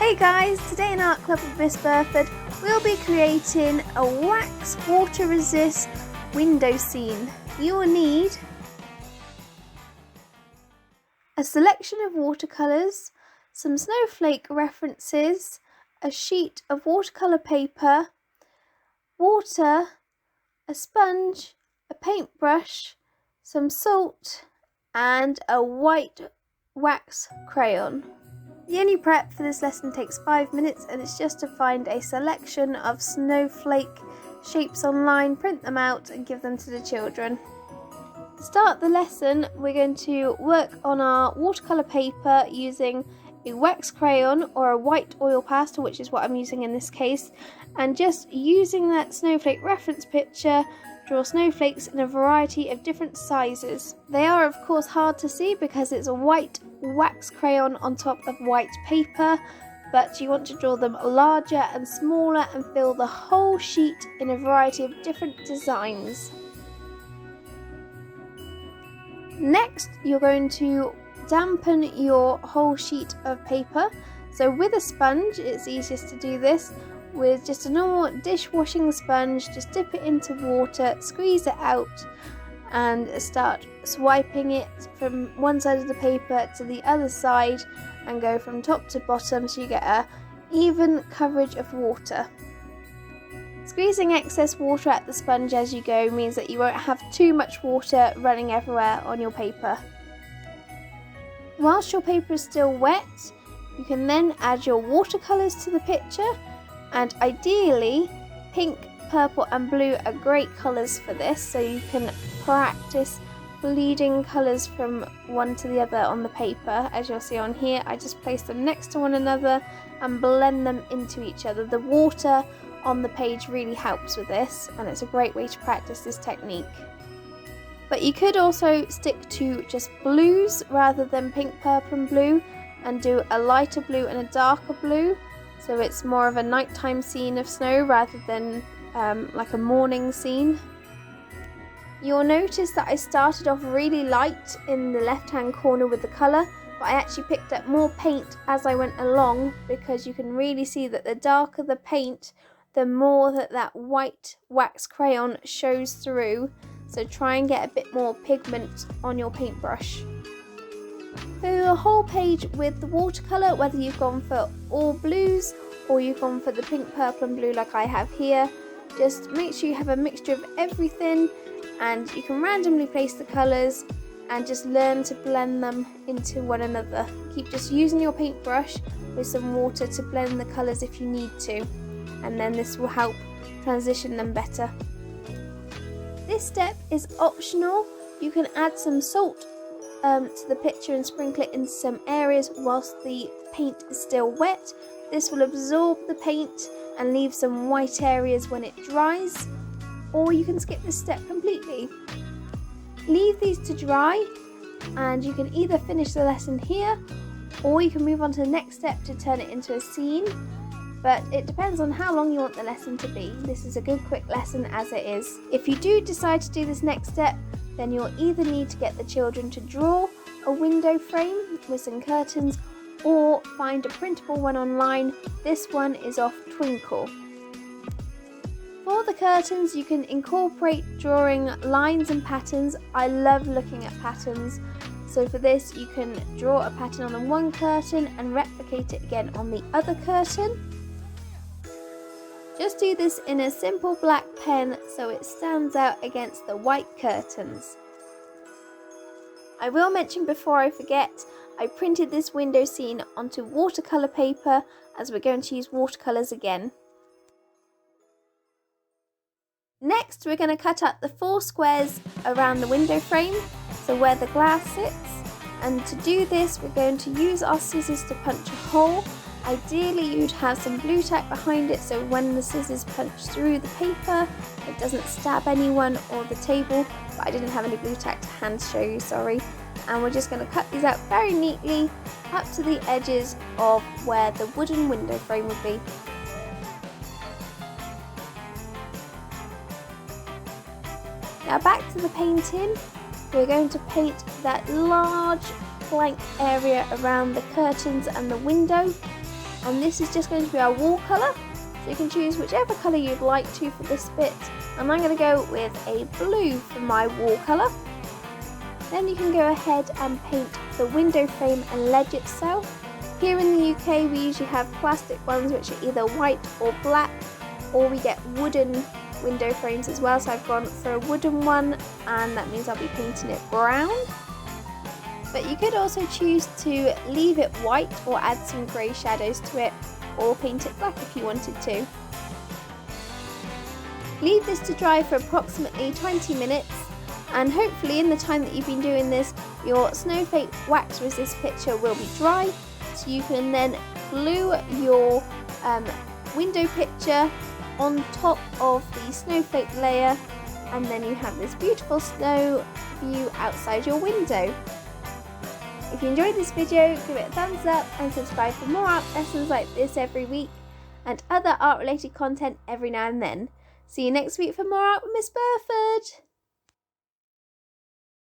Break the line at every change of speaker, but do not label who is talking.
Hey guys, today in Art Club with Miss Burford we'll be creating a wax water resist window scene. You will need a selection of watercolours, some snowflake references, a sheet of watercolour paper, water, a sponge, a paintbrush, some salt and a white wax crayon. The only prep for this lesson takes 5 minutes and it's just to find a selection of snowflake shapes online, print them out and give them to the children. To start the lesson, we're going to work on our watercolour paper using a wax crayon or a white oil pastel, which is what I'm using in this case, and just using that snowflake reference picture, draw snowflakes in a variety of different sizes. They are of course hard to see because it's a white wax crayon on top of white paper, but you want to draw them larger and smaller and fill the whole sheet in a variety of different designs. Next, you're going to dampen your whole sheet of paper. So with a sponge, it's easiest to do this. With just a normal dishwashing sponge, just dip it into water, squeeze it out and start swiping it from one side of the paper to the other side and go from top to bottom so you get an even coverage of water. Squeezing excess water at the sponge as you go means that you won't have too much water running everywhere on your paper. Whilst your paper is still wet, you can then add your watercolours to the picture. And ideally, pink, purple and blue are great colours for this, so you can practice bleeding colours from one to the other on the paper. As you'll see on here, I just place them next to one another and blend them into each other. The water on the page really helps with this, and it's a great way to practice this technique. But you could also stick to just blues rather than pink, purple and blue, and do a lighter blue and a darker blue. So it's more of a nighttime scene of snow rather than like a morning scene. You'll notice that I started off really light in the left hand corner with the colour, but I actually picked up more paint as I went along because you can really see that the darker the paint, the more that white wax crayon shows through. So try and get a bit more pigment on your paintbrush. Fill your whole page with the watercolour, whether you've gone for all blues or you've gone for the pink, purple and blue like I have here. Just make sure you have a mixture of everything, and you can randomly place the colours and just learn to blend them into one another. Keep just using your paintbrush with some water to blend the colours if you need to, and then this will help transition them better. This step is optional. You can add some salt to the picture and sprinkle it in some areas whilst the paint is still wet. This will absorb the paint and leave some white areas when it dries, or you can skip this step completely. Leave these to dry and you can either finish the lesson here or you can move on to the next step to turn it into a scene, but it depends on how long you want the lesson to be. This is a good quick lesson as it is. If you do decide to do this next step, then you'll either need to get the children to draw a window frame with some curtains or find a printable one online. This one is off Twinkle. For the curtains, you can incorporate drawing lines and patterns. I love looking at patterns. So for this, you can draw a pattern on the one curtain and replicate it again on the other curtain. Just do this in a simple black pen so it stands out against the white curtains. I will mention before I forget, I printed this window scene onto watercolour paper as we're going to use watercolours again. Next, we're going to cut out the 4 squares around the window frame, so where the glass sits. And to do this, we're going to use our scissors to punch a hole. Ideally, you'd have some blue tack behind it so when the scissors punch through the paper, it doesn't stab anyone or the table, but I didn't have any blue tack to hand show you, sorry. And we're just going to cut these out very neatly up to the edges of where the wooden window frame would be. Now back to the painting, we're going to paint that large blank area around the curtains and the window. And this is just going to be our wall colour. So you can choose whichever colour you'd like to for this bit. And I'm going to go with a blue for my wall colour. Then you can go ahead and paint the window frame and ledge itself. Here in the UK we usually have plastic ones which are either white or black, or we get wooden window frames as well, so I've gone for a wooden one and that means I'll be painting it brown. But you could also choose to leave it white or add some grey shadows to it, or paint it black if you wanted to. Leave this to dry for approximately 20 minutes, and hopefully in the time that you've been doing this, your snowflake wax resist picture will be dry, so you can then glue your window picture on top of the snowflake layer, and then you have this beautiful snow view outside your window. If you enjoyed this video, give it a thumbs up and subscribe for more art lessons like this every week and other art related content every now and then. See you next week for more art with Miss Burford.